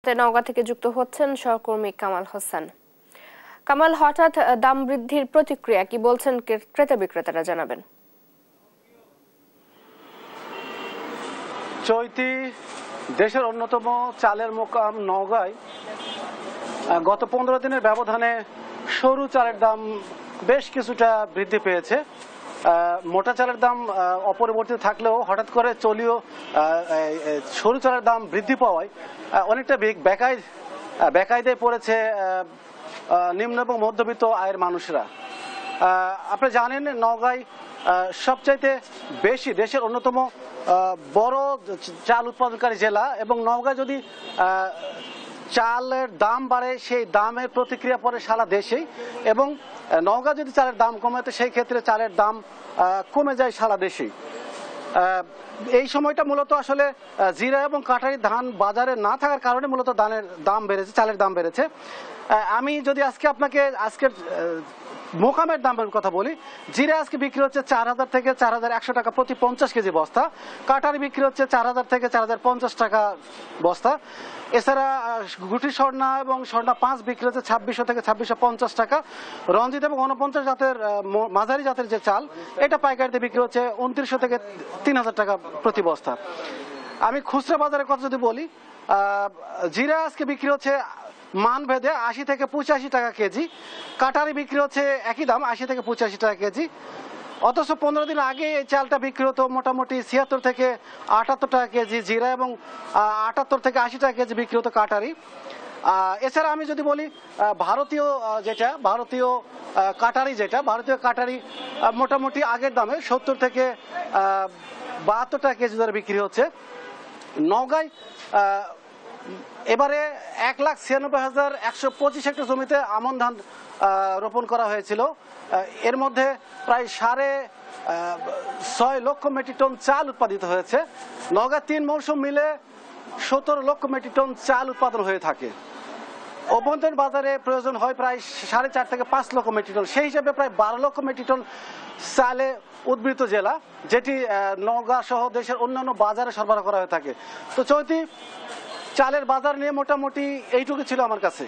নওগাঁ থেকে যুক্ত হচ্ছেন সহকর্মী কামাল হোসেন। কামাল, হঠাৎ দাম বৃদ্ধির প্রতিক্রিয়া কি বলছেন ক্রেতা বিক্রেতারা, জানাবেন। চৈতি, দেশের অন্যতম চালের মোকাম নওগাঁয় গত 15 দিনের ব্যবধানে সরু চালের দাম বেশ কিছুটা বৃদ্ধি পেয়েছে। মোটা চালের দাম অপরিবর্তিত থাকলেও হঠাৎ করে সরু চালের দাম বৃদ্ধি পাওয়ায় অনেকটা বেকায়দায় পড়েছে নিম্ন এবং মধ্যবিত্ত আয়ের মানুষরা। আপনি জানেন, নওগাঁয় সবচাইতে বেশি দেশের অন্যতম বড় চাল উৎপাদনকারী জেলা, এবং নওগাঁয় যদি চালের দাম বাড়ে সেই দামের প্রতিক্রিয়া পড়ে সারা দেশেই, এবং নওগাঁ যদি চালের দাম কমে তো সেই ক্ষেত্রে চালের দাম কমে যায় সারা দেশেই। এই সময়টা মূলত আসলে জিরা এবং কাটারি ধান বাজারে না থাকার কারণে মূলত চালের দাম বেড়েছে। আমি যদি আজকের মোকামের দামের কথা বলি, জিরা আজকে বিক্রি হচ্ছে 4000 থেকে 4100 টাকা প্রতি 50 কেজি বস্তা। কাটারি বিক্রি হচ্ছে 4000 থেকে 4050 টাকা বস্তা। এছাড়া গুটি স্বর্ণা এবং স্বর্ণা 5 বিক্রি হচ্ছে 2600 থেকে 2650 টাকা। রঞ্জিত এবং 49 জাতের মাঝারি জাতের যে চাল, এটা পাইকারিতে বিক্রি হচ্ছে 2900 থেকে 3000 টাকা প্রতি বস্তা। আমি খুচরা বাজারের কথা যদি বলি, জিরা আজকে বিক্রি হচ্ছে মান ভেদে 80 থেকে 85 টাকা কেজি। কাটারি বিক্রি হচ্ছে একই দাম, 80 থেকে 85 টাকা কেজি। অথচ 15 দিন আগে এই চালটা বিক্রি হতো মোটামুটি 76 থেকে 78 টাকা কেজি জিরা, এবং 78 থেকে 80 টাকা কেজি বিক্রি হতো কাটারি। এছাড়া আমি যদি বলি ভারতীয় কাটারি মোটামুটি আগের দামে 70 থেকে 72 টাকা কেজি ধরে বিক্রি হচ্ছে। নওগাঁয় এবারে 1,96,125 হেক্টর জমিতে আমন ধান রোপণ করা হয়েছিল। এর মধ্যে প্রায় 6.5 লক্ষ মেট্রিক টন চাল উৎপাদিত হয়েছে। নওগাঁ 3 মৌসুম মিলে 17 লক্ষ মেট্রিক টন চাল উৎপাদন হয়ে থাকে। অভ্যন্তরীণ বাজারে প্রয়োজন হয় প্রায় 4.5 থেকে 5 লক্ষ মেট্রিক টন। সেই হিসাবে প্রায় 12 লক্ষ মেট্রিক টন চালে উদ্বৃত্ত জেলা, যেটি নওগাঁ সহ দেশের অন্যান্য বাজারে সরবরাহ করা হয়ে থাকে। তো চৈতি, চালের বাজার নিয়ে মোটামুটি এইটুকু ছিল আমার কাছে।